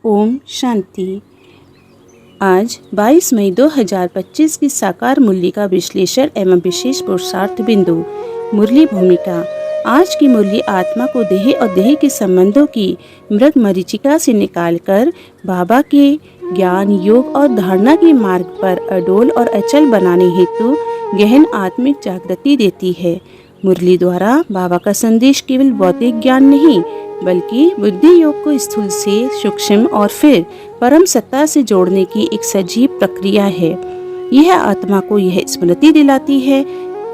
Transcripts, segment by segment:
ओम शांति। आज 22 मई 2025 की साकार मुरली का विश्लेषण एवं विशेष पुरुषार्थ बिंदु। मुरली भूमिका। आज की मुरली आत्मा को देह और देह के संबंधों की मृग मरीचिका से निकालकर बाबा के ज्ञान, योग और धारणा के मार्ग पर अडोल और अचल बनाने हेतु गहन आत्मिक जागृति देती है। मुरली द्वारा बाबा का संदेश केवल भौतिक ज्ञान नहीं बल्कि बुद्धि योग को स्थूल से सूक्ष्म और फिर परम सत्ता से जोड़ने की एक सजीव प्रक्रिया है। यह आत्मा को यह स्मृति दिलाती है,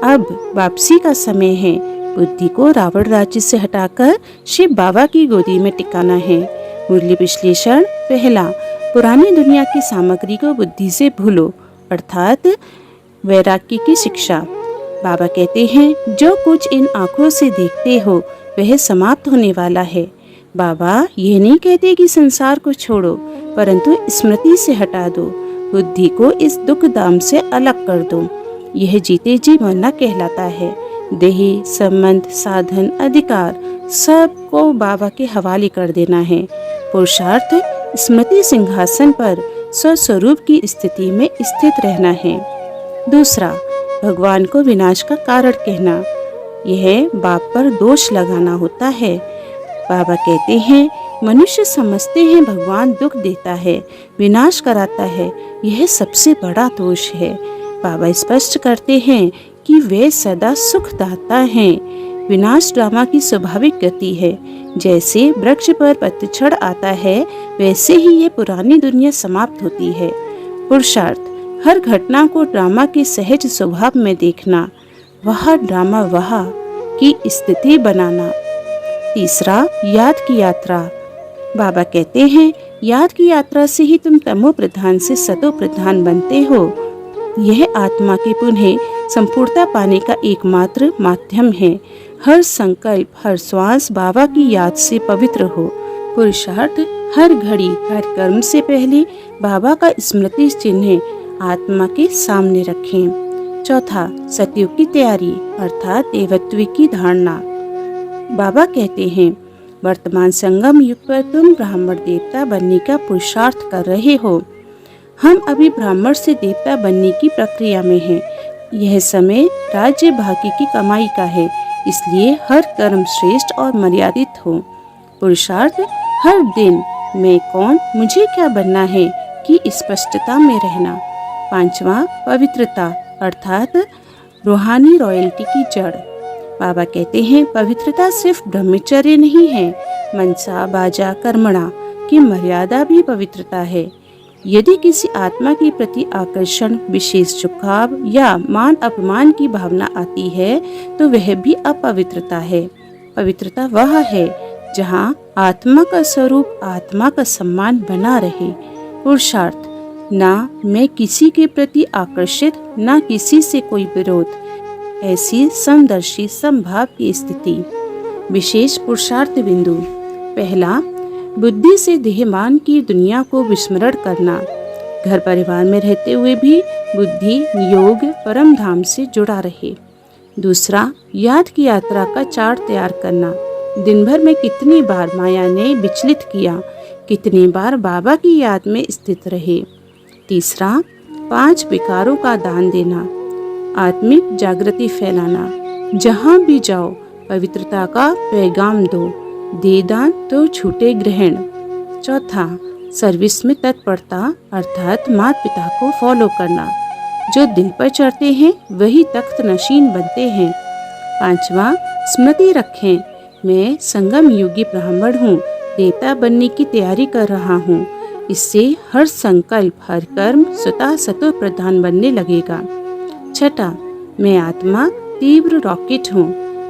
अब वापसी का समय है। बुद्धि को रावण राज्य से हटाकर शिव बाबा की गोदी में टिकाना है। मुरली विश्लेषण। पहला, पुरानी दुनिया की सामग्री को बुद्धि से भूलो, अर्थात वैराग्य की शिक्षा। बाबा कहते हैं, जो कुछ इन आँखों से देखते हो वह समाप्त होने वाला है। बाबा यह नहीं कहते कि संसार को छोड़ो, परंतु स्मृति से हटा दो, बुद्धि को इस दुख दाम से अलग कर दो। यह जीते जी मरना कहलाता है। देह, संबंध, साधन, अधिकार सब को बाबा के हवाले कर देना है। पुरुषार्थ स्मृति सिंहासन पर स्वस्वरूप की स्थिति में स्थित रहना है। दूसरा, भगवान को विनाश का कारण कहना, यह बाप पर दोष लगाना होता है। बाबा कहते हैं, मनुष्य समझते हैं भगवान दुख देता है, विनाश कराता है, यह सबसे बड़ा दोष है। बाबा स्पष्ट करते हैं कि वे सदा सुखदाता हैं। विनाश ड्रामा की स्वाभाविक गति है। जैसे वृक्ष पर पतझड़ आता है, वैसे ही ये पुरानी दुनिया समाप्त होती है। पुरुषार्थ, हर घटना को ड्रामा के सहज स्वभाव में देखना, वह ड्रामा वह की स्थिति बनाना। तीसरा, याद की यात्रा। बाबा कहते हैं, याद की यात्रा से ही तुम तमो प्रधान से सतो प्रधान बनते हो। यह आत्मा के पुनः संपूर्णता पाने का एकमात्र माध्यम है। हर संकल्प, हर श्वास बाबा की याद से पवित्र हो। पुरुषार्थ, हर घड़ी, हर कर्म से पहले बाबा का स्मृति चिन्ह आत्मा के सामने रखें। चौथा, सतयुग की तैयारी, अर्थात देवत्व की धारणा। बाबा कहते हैं, वर्तमान संगम युग पर तुम ब्राह्मण देवता बनने का पुरुषार्थ कर रहे हो। हम अभी ब्राह्मण से देवता बनने की प्रक्रिया में हैं। यह समय राज्य भाग्य की कमाई का है, इसलिए हर कर्म श्रेष्ठ और मर्यादित हो। पुरुषार्थ, हर दिन मैं कौन, मुझे क्या बनना है कि स्पष्टता में रहना। पांचवा, पवित्रता, अर्थात रूहानी रॉयल्टी की जड़। बाबा कहते हैं, पवित्रता सिर्फ ब्रह्मचर्य नहीं है, मनसा बाजा कर्मणा की मर्यादा भी पवित्रता है। यदि किसी आत्मा के प्रति आकर्षण, विशेष झुकाव या मान अपमान की भावना आती है तो वह भी अपवित्रता है। पवित्रता वह है जहाँ आत्मा का स्वरूप, आत्मा का सम्मान बना रहे। पुरुषार्थ, ना मैं किसी के प्रति आकर्षित, ना किसी से कोई विरोध, ऐसी समदर्शी समभाव की स्थिति। विशेष पुरुषार्थ बिंदु। पहला, बुद्धि से देहमान की दुनिया को विस्मरण करना। घर परिवार में रहते हुए भी बुद्धि योग परम धाम से जुड़ा रहे। दूसरा, याद की यात्रा का चार्ट तैयार करना। दिन भर में कितनी बार माया ने विचलित किया, कितनी बार बाबा की याद में स्थित रहे। तीसरा, 5 विकारों का दान देना, आत्मिक जागृति फैलाना। जहाँ भी जाओ पवित्रता का पैगाम दो, दे दान तो छूटे ग्रहण। चौथा, सर्विस में तत्परता, अर्थात माता पिता को फॉलो करना। जो दिल पर चढ़ते हैं वही तख्त नशीन बनते हैं। पांचवा, स्मृति रखें, मैं संगम युगी ब्राह्मण हूँ, देवता बनने की तैयारी कर रहा हूँ। इससे हर संकल्प, हर कर्म स्वतः सतो प्रधान बनने लगेगा। छठा, मैं आत्मा तीव्र रॉकेट हूँ,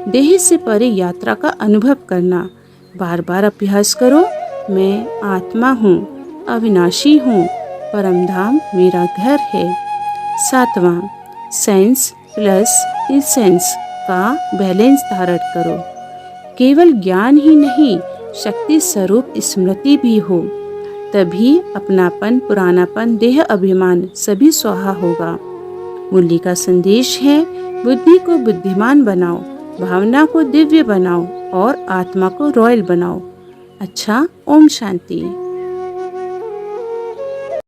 देह से परे यात्रा का अनुभव करना। बार बार अभ्यास करो, मैं आत्मा हूँ, अविनाशी हूँ, परमधाम मेरा घर है। सातवां, सेंस प्लस इसेंस का बैलेंस धारण करो। केवल ज्ञान ही नहीं, शक्ति स्वरूप स्मृति भी हो, तभी अपनापन, पुरानापन, देह अभिमान सभी स्वाहा होगा। मुरली का संदेश है, बुद्धि को बुद्धिमान बनाओ, भावना को दिव्य बनाओ और आत्मा को रॉयल बनाओ। अच्छा, ओम शांति।